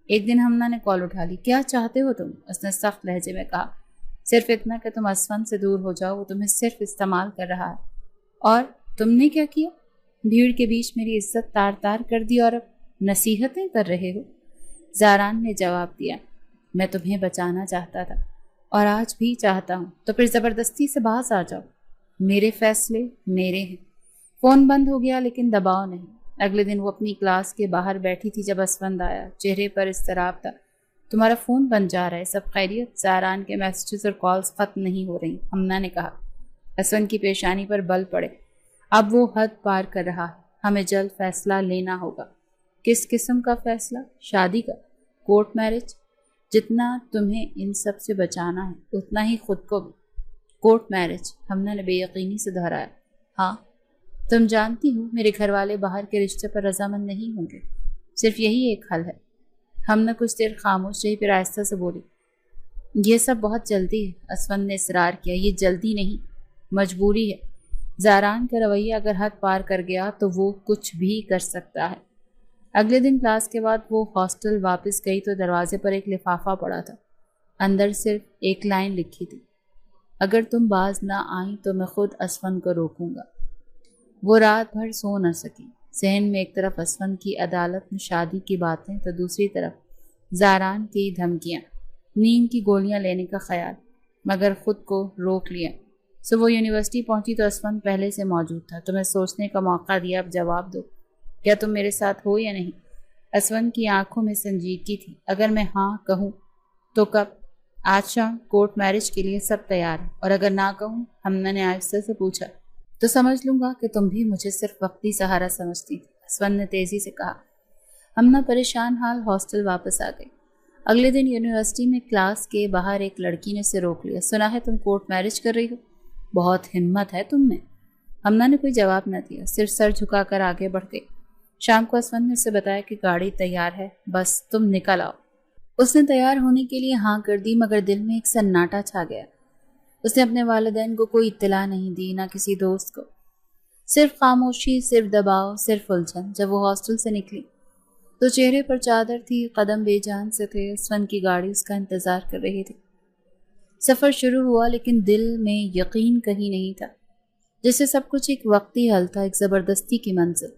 ایک دن ہمنا نے کال اٹھا لی، کیا چاہتے ہو تم؟ اس نے سخت لہجے میں کہا، صرف اتنا کہ تم اسون سے دور ہو جاؤ، وہ تمہیں صرف استعمال کر رہا ہے۔ اور تم نے کیا کیا؟ بھیڑ کے بیچ میری عزت تار تار کر دی اور اب نصیحتیں کر رہے ہو؟ زاران نے جواب دیا، میں تمہیں بچانا چاہتا تھا اور آج بھی چاہتا ہوں، تو پھر زبردستی سے باز آ جاؤ۔ میرے فیصلے میرے ہیں۔ فون بند ہو گیا لیکن دباؤ نہیں۔ اگلے دن وہ اپنی کلاس کے باہر بیٹھی تھی جب اسون آیا، چہرے پر اضطراب تھا۔ تمہارا فون بن جا رہا ہے، سب خیریت؟ زاران کے میسیجز اور کالز ختم نہیں ہو رہی، ہمنا نے کہا۔ اسون کی پیشانی پر بل پڑے۔ اب وہ حد پار کر رہا ہے، ہمیں جلد فیصلہ لینا ہوگا۔ کس قسم کا فیصلہ؟ شادی کا، کورٹ میرج؟ جتنا تمہیں ان سب سے بچانا ہے اتنا ہی خود کو بھی۔ Court marriage? ہمنا نے بے یقینی سے دہرایا۔ ہاں، تم جانتی ہو میرے گھر والے باہر کے رشتے پر رضامند نہیں ہوں گے، صرف یہی ایک حل ہے۔ ہمنا کچھ دیر خاموش رہی، پھر آہستہ سے بولی، یہ سب بہت جلدی ہے۔ اسفند نے اصرار کیا، یہ جلدی نہیں، مجبوری ہے۔ زاران کا رویہ اگر حد پار کر گیا تو وہ کچھ بھی کر سکتا ہے۔ اگلے دن کلاس کے بعد وہ ہاسٹل واپس گئی تو دروازے پر ایک لفافہ پڑا تھا، اندر صرف ایک لائن لکھی تھی، اگر تم باز نہ آئیں تو میں خود اسفند کو روکوں گا۔ وہ رات بھر سو نہ سکی، ذہن میں ایک طرف اسفند کی عدالت میں شادی کی باتیں تو دوسری طرف زاران کی دھمکیاں، نیند کی گولیاں لینے کا خیال، مگر خود کو روک لیا۔ صبح یونیورسٹی پہنچی تو اسفند پہلے سے موجود تھا۔ تمہیں سوچنے کا موقع دیا، اب جواب دو، کیا تم میرے ساتھ ہو یا نہیں؟ اسفند کی آنکھوں میں سنجیدگی تھی۔ اگر میں ہاں کہوں تو کب؟ آج شام کورٹ میرج کے لیے سب تیار ہے، اور اگر نہ کہوں، ہمنا نے آہستہ سے پوچھا، تو سمجھ لوں گا کہ تم بھی مجھے صرف وقتی سہارا سمجھتی تھی۔ اسفند نے تیزی سے کہا۔ ہمنا پریشان حال ہاسٹل واپس آ گئی۔ اگلے دن یونیورسٹی میں کلاس کے باہر ایک لڑکی نے اسے روک لیا۔ سنا ہے تم کورٹ میرج کر رہی ہو؟ بہت ہمت ہے تم میں۔ ہمنا نے کوئی جواب نہ دیا، صرف سر جھکا کر آگے بڑھ گئی۔ شام کو اسفند نے اسے بتایا کہ گاڑی تیار ہے، بس تم نکل آؤ۔ اس نے تیار ہونے کے لیے ہاں کر دی، مگر دل میں ایک سناٹا چھا گیا۔ اس نے اپنے والدین کو کوئی اطلاع نہیں دی، نہ کسی دوست کو، صرف خاموشی، صرف دباؤ، صرف الجھن۔ جب وہ ہاسٹل سے نکلی تو چہرے پر چادر تھی، قدم بے جان سے تھے۔ اسفند کی گاڑی اس کا انتظار کر رہی تھی۔ سفر شروع ہوا، لیکن دل میں یقین کہیں نہیں تھا، جیسے سب کچھ ایک وقتی حل تھا، ایک زبردستی کی منزل۔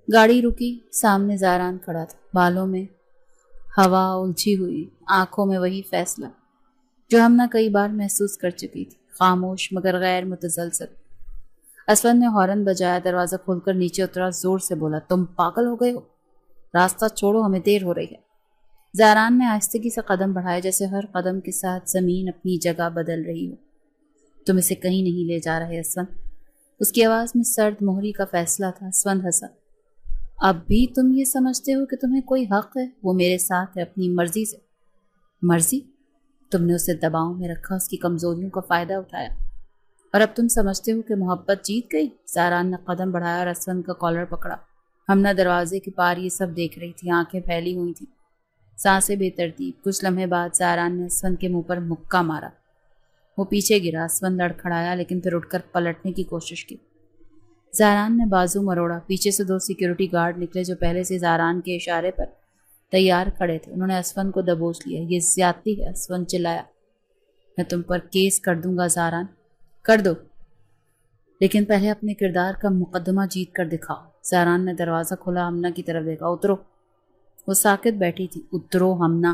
گاڑی رکی، سامنے زاران کھڑا تھا، بالوں میں ہوا الجھی ہوئی، آنکھوں میں وہی فیصلہ جو ہم نہ کئی بار محسوس کر چکی تھی، خاموش مگر غیر متزلزل۔ اسفند نے ہارن بجایا، دروازہ کھول کر نیچے اترا، زور سے بولا، تم پاگل ہو گئے ہو؟ راستہ چھوڑو، ہمیں دیر ہو رہی ہے۔ زاران نے آہستگی سے قدم بڑھائے، جیسے ہر قدم کے ساتھ زمین اپنی جگہ بدل رہی ہو۔ تم اسے کہیں نہیں لے جا رہے اسفند۔ اس کی آواز میں سرد مہری کا فیصلہ تھا۔ اسفند ہنسا۔ اب بھی تم یہ سمجھتے ہو کہ تمہیں کوئی حق ہے؟ وہ میرے ساتھ ہے، اپنی مرضی سے۔ مرضی؟ تم نے اسے دباؤ میں رکھا، اس کی کمزوریوں کا فائدہ اٹھایا، اور اب تم سمجھتے ہو کہ محبت جیت گئی؟ زاران نے قدم بڑھایا اور اسفند کا کالر پکڑا۔ ہمنا دروازے کے پار یہ سب دیکھ رہی تھی، آنکھیں پھیلی ہوئی تھیں، سانسیں بے ترتیب۔ کچھ لمحے بعد زاران نے اسفند کے منہ پر مکہ مارا۔ وہ پیچھے گرا، اسفند لڑکھڑایا، لیکن پھر اٹھ کر پلٹنے کی کوشش کی۔ زاران نے بازو مروڑا۔ پیچھے سے 2 سیکیورٹی گارڈ نکلے جو پہلے سے زاران کے اشارے پر تیار کھڑے تھے۔ انہوں نے اسفند کو دبوچ لیا۔ یہ زیادتی ہے، اسفند چلایا۔ میں تم پر کیس کر دوں گا زاران۔ کر دو، لیکن پہلے اپنے کردار کا مقدمہ جیت کر دکھاؤ۔ زاران نے دروازہ کھولا، ہمنا کی طرف دیکھا۔ اترو۔ وہ ساکت بیٹھی تھی۔ اترو ہمنا،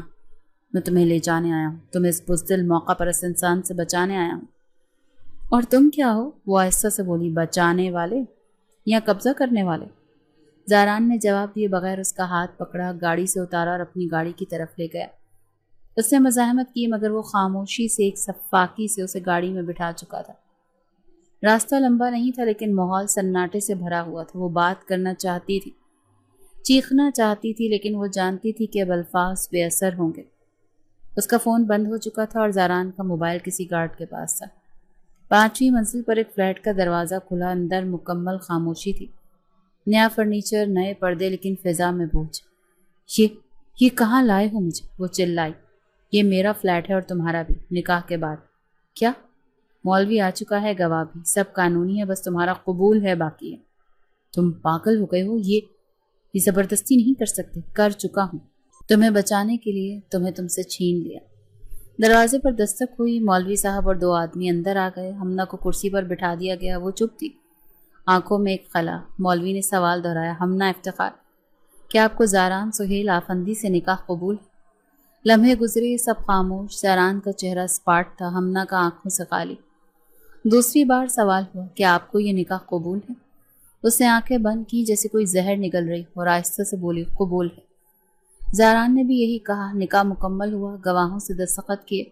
میں تمہیں لے جانے آیا ہوں، تمہیں اس بزدل موقع پر اس انسان سے بچانے آیا ہوں۔ اور تم کیا ہو؟ وہ آہستہ سے بولی۔ بچانے والے یا قبضہ کرنے والے؟ زاران نے جواب دیے بغیر اس کا ہاتھ پکڑا، گاڑی سے اتارا اور اپنی گاڑی کی طرف لے گیا۔ اس نے مزاحمت کی، مگر وہ خاموشی سے، ایک سفاکی سے اسے گاڑی میں بٹھا چکا تھا۔ راستہ لمبا نہیں تھا، لیکن ماحول سناٹے سے بھرا ہوا تھا۔ وہ بات کرنا چاہتی تھی، چیخنا چاہتی تھی، لیکن وہ جانتی تھی کہ اب الفاظ بے اثر ہوں گے۔ اس کا فون بند ہو چکا تھا اور زاران کا موبائل کسی گارڈ کے پاس تھا۔ 5ویں منزل پر ایک فلیٹ کا دروازہ کھلا، اندر مکمل خاموشی تھی، نیا فرنیچر، نئے پردے، لیکن فضا میں بوجھ۔ یہ کہاں لائے ہو مجھے؟ وہ چلائی۔ یہ میرا فلیٹ ہے اور تمہارا بھی، نکاح کے بعد۔ کیا؟ مولوی آ چکا ہے، گواہ بھی، سب قانونی ہے، بس تمہارا قبول ہے باقی ہے۔ تم پاگل ہو گئے ہو؟ یہ زبردستی نہیں کر سکتے، کر چکا ہوں۔ تمہیں بچانے کے لیے تمہیں تم سے چھین لیا۔ دروازے پر دستک ہوئی، مولوی صاحب اور 2 آدمی اندر آ گئے۔ ہمنا کو کرسی پر بٹھا دیا گیا، وہ چپ تھی، آنکھوں میں ایک خلا۔ مولوی نے سوال دہرایا۔ ہمنا افتخار، کیا آپ کو زاران سہیل آفندی سے نکاح قبول؟ لمحے گزرے، سب خاموش۔ زاران کا چہرہ سپاٹ تھا، ہمنا کا آنکھوں سے خالی۔ دوسری بار سوال ہوا، کیا آپ کو یہ نکاح قبول ہے؟ اس نے آنکھیں بند کی جیسے کوئی زہر نگل رہی، اور آہستہ سے بولی، قبول ہے۔ زاران نے بھی یہی کہا۔ نکاح مکمل ہوا، گواہوں سے دستخط کیے،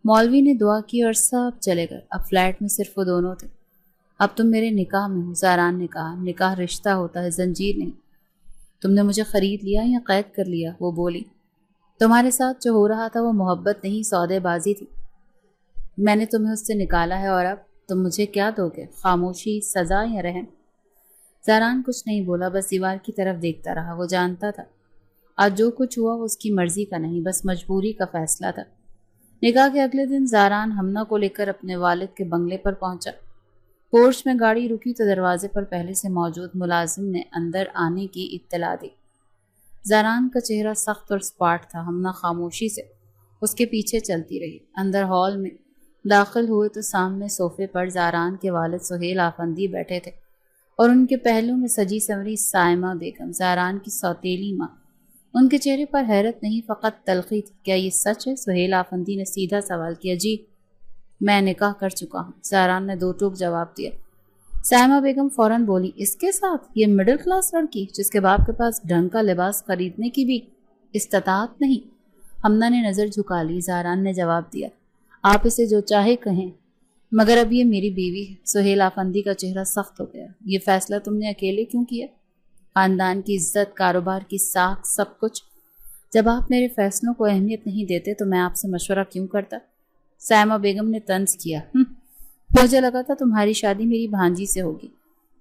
مولوی نے دعا کی اور سب چلے گئے۔ اب فلیٹ میں صرف وہ دونوں تھے۔ اب تم میرے نکاح میں ہو، زاران نے کہا۔ نکاح رشتہ ہوتا ہے، زنجیر نہیں۔ تم نے مجھے خرید لیا یا قید کر لیا؟ وہ بولی۔ تمہارے ساتھ جو ہو رہا تھا وہ محبت نہیں، سودے بازی تھی۔ میں نے تمہیں اس سے نکالا ہے، اور اب تم مجھے کیا دو گے؟ خاموشی، سزا یا رحم؟ زاران کچھ نہیں بولا، بس دیوار کی طرف دیکھتا رہا۔ وہ جانتا تھا آج جو کچھ ہوا وہ اس کی مرضی کا نہیں، بس مجبوری کا فیصلہ تھا۔ نکاح کے اگلے دن زاران ہمنا کو لے کر اپنے والد کے بنگلے پر پہنچا۔ پورچ میں گاڑی رکی تو دروازے پر پہلے سے موجود ملازم نے اندر آنے کی اطلاع دی۔ زاران کا چہرہ سخت اور سپاٹ تھا۔ ہمنا خاموشی سے اس کے پیچھے چلتی رہی۔ اندر ہال میں داخل ہوئے تو سامنے صوفے پر زاران کے والد سہیل آفندی بیٹھے تھے، اور ان کے پہلو میں سجی سنوری سائمہ بیگم، زاران کی سوتیلی ماں۔ ان کے چہرے پر حیرت نہیں، فقط تلخی تھی۔ کیا یہ سچ ہے؟ سہیل آفندی نے سیدھا سوال کیا۔ جی، میں نکاح کر چکا ہوں، زاران نے دو ٹوک جواب دیا۔ سائمہ بیگم فوراً بولی، اس کے ساتھ؟ یہ مڈل کلاس لڑکی جس کے باپ کے پاس ڈھنگ کا لباس خریدنے کی بھی استطاعت نہیں؟ ہمنا نے نظر جھکا لی۔ زاران نے جواب دیا، آپ اسے جو چاہے کہیں، مگر اب یہ میری بیوی ہے۔ سہیل آفندی کا چہرہ سخت ہو گیا۔ یہ فیصلہ تم نے اکیلے کیوں کیا؟ خاندان کی عزت، کاروبار کی ساکھ، سب کچھ۔ جب آپ میرے فیصلوں کو اہمیت نہیں دیتے تو میں آپ سے مشورہ کیوں کرتا؟ سائمہ بیگم نے طنز کیا۔ مجھے لگا تھا تمہاری شادی میری بھانجی سے ہوگی۔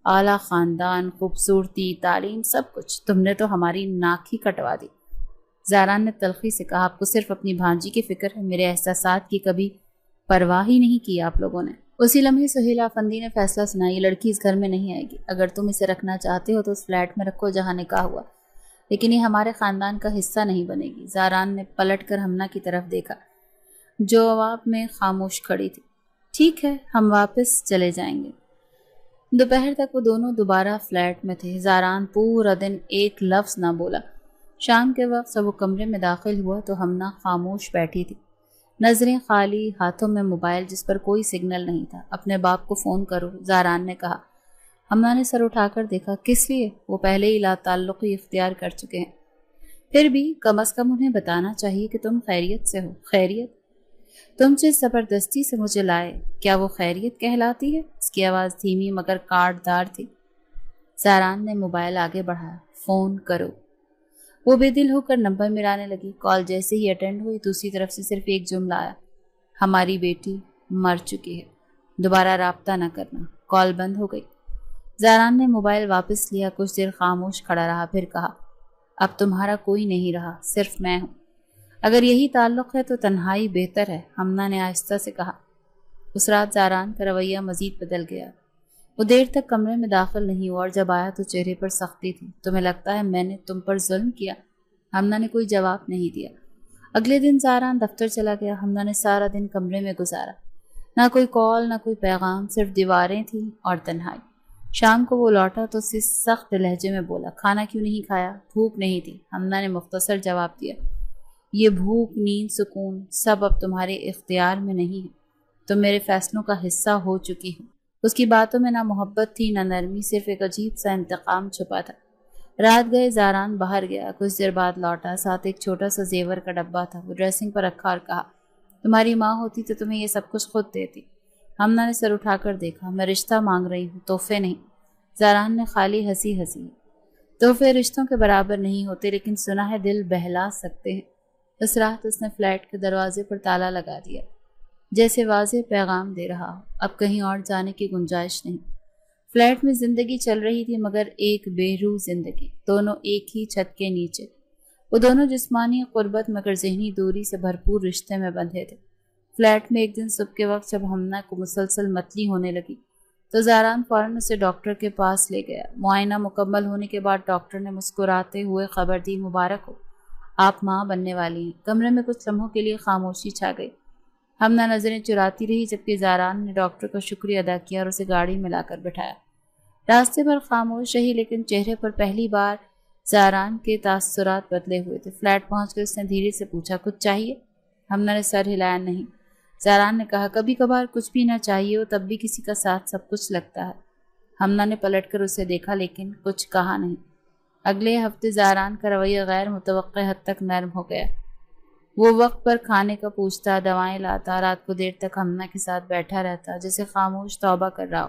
اعلیٰ خاندان، خوبصورتی، تعلیم، سب کچھ۔ تم نے تو ہماری ناک ہی کٹوا دی۔ زاران نے تلخی سے کہا، آپ کو صرف اپنی بھانجی کی فکر ہے، میرے احساسات کی کبھی پرواہ ہی نہیں کی آپ لوگوں نے۔ اسی لمحے سہیل آفندی نے فیصلہ سنا، یہ لڑکی اس گھر میں نہیں آئے گی۔ اگر تم اسے رکھنا چاہتے ہو تو اس فلیٹ میں رکھو جہاں نکاح ہوا، لیکن یہ ہمارے خاندان کا حصہ نہیں بنے گی۔ زاران نے پلٹ کر ہمنا کی طرف دیکھا جو عوام میں خاموش کھڑی تھی۔ ٹھیک ہے، ہم واپس چلے جائیں گے۔ دوپہر تک وہ دونوں دوبارہ فلیٹ میں تھے۔ زاران پورا دن ایک لفظ نہ بولا۔ شام کے وقت جب وہ کمرے میں داخل ہوا تو ہمنا خاموش بیٹھی تھی، نظریں خالی، ہاتھوں میں موبائل جس پر کوئی سگنل نہیں تھا۔ اپنے باپ کو فون کرو، زاران نے کہا۔ ہمنا نے سر اٹھا کر دیکھا۔ کس لیے؟ وہ پہلے ہی لا تعلقی اختیار کر چکے ہیں۔ پھر بھی کم از کم انہیں بتانا چاہیے کہ تم خیریت سے ہو۔ خیریت؟ تم جس زبردستی سے مجھے لائے، کیا وہ خیریت کہلاتی ہے؟ اس کی آواز دھیمی مگر کاٹ دار تھی۔ زاران نے موبائل آگے بڑھایا۔ فون کرو۔ وہ بے دل ہو کر نمبر ملانے لگی۔ کال جیسے ہی اٹینڈ ہوئی دوسری طرف سے صرف ایک جملہ آیا، ہماری بیٹی مر چکی ہے، دوبارہ رابطہ نہ کرنا۔ کال بند ہو گئی۔ زاران نے موبائل واپس لیا، کچھ دیر خاموش کھڑا رہا، پھر کہا، اب تمہارا کوئی نہیں رہا، صرف میں ہوں۔ اگر یہی تعلق ہے تو تنہائی بہتر ہے، ہمنا نے آہستہ سے کہا۔ اس رات زاران کا رویہ مزید بدل گیا۔ وہ دیر تک کمرے میں داخل نہیں ہوا، اور جب آیا تو چہرے پر سختی تھی۔ تمہیں لگتا ہے میں نے تم پر ظلم کیا؟ ہمنا نے کوئی جواب نہیں دیا۔ اگلے دن زاران دفتر چلا گیا۔ ہمنا نے سارا دن کمرے میں گزارا، نہ کوئی کال، نہ کوئی پیغام، صرف دیواریں تھیں اور تنہائی۔ شام کو وہ لوٹا تو اسے سخت لہجے میں بولا، کھانا کیوں نہیں کھایا؟ بھوک نہیں تھی، ہمنا نے مختصر جواب دیا۔ یہ بھوک، نیند، سکون سب اب تمہارے اختیار میں نہیں ہے، تم میرے فیصلوں کا حصہ ہو چکی ہو۔ اس کی باتوں میں نہ محبت تھی نہ نرمی، صرف ایک عجیب سا انتقام چھپا تھا۔ رات گئے، زاران باہر گیا، کچھ دیر بعد لوٹا، ساتھ ایک چھوٹا سا زیور کا ڈبہ تھا۔ وہ ڈریسنگ پر رکھا اور کہا، تمہاری ماں ہوتی تو تمہیں یہ سب کچھ خود دیتی۔ ہمنا نے سر اٹھا کر دیکھا۔ میں رشتہ مانگ رہی ہوں، تحفے نہیں۔ زاران نے خالی ہنسی ہنسی۔ تحفے رشتوں کے برابر نہیں ہوتے، لیکن سنا ہے دل بہلا سکتے ہیں۔ اس رات اس نے فلیٹ کے دروازے پر تالا لگا دیا، جیسے واضح پیغام دے رہا ہو، اب کہیں اور جانے کی گنجائش نہیں۔ فلیٹ میں زندگی چل رہی تھی، مگر ایک بے روح زندگی، دونوں ایک ہی چھت کے نیچے۔ وہ دونوں جسمانی قربت مگر ذہنی دوری سے بھرپور رشتے میں بندھے تھے۔ فلیٹ میں ایک دن صبح کے وقت جب ہمنا کو مسلسل متلی ہونے لگی تو زاران فوراً اسے ڈاکٹر کے پاس لے گیا۔ معائنہ مکمل ہونے کے بعد ڈاکٹر نے مسکراتے ہوئے خبر دی، مبارک ہو، آپ ماں بننے والی ہیں۔ کمرے میں کچھ لمحوں کے لیے خاموشی چھا گئی۔ ہمنا نظریں چراتی رہی، جبکہ زاران نے ڈاکٹر کا شکریہ ادا کیا اور اسے گاڑی میں لا کر بٹھایا۔ راستے پر خاموش رہی، لیکن چہرے پر پہلی بار زاران کے تاثرات بدلے ہوئے تھے۔ فلیٹ پہنچ کر اس نے دھیرے سے پوچھا، کچھ چاہیے؟ ہمنا نے سر ہلایا، نہیں۔ زاران نے کہا، کبھی کبھار کچھ بھی نہ چاہیے ہو تب بھی کسی کا ساتھ سب کچھ لگتا ہے۔ ہمنا نے پلٹ کر اسے دیکھا، لیکن کچھ کہا نہیں۔ اگلے ہفتے زاران کا رویہ غیر متوقع حد تک نرم ہو گیا۔ وہ وقت پر کھانے کا پوچھتا، دوائیں لاتا، رات کو دیر تک ہمنا کے ساتھ بیٹھا رہتا، جیسے خاموش توبہ کر رہا ہو۔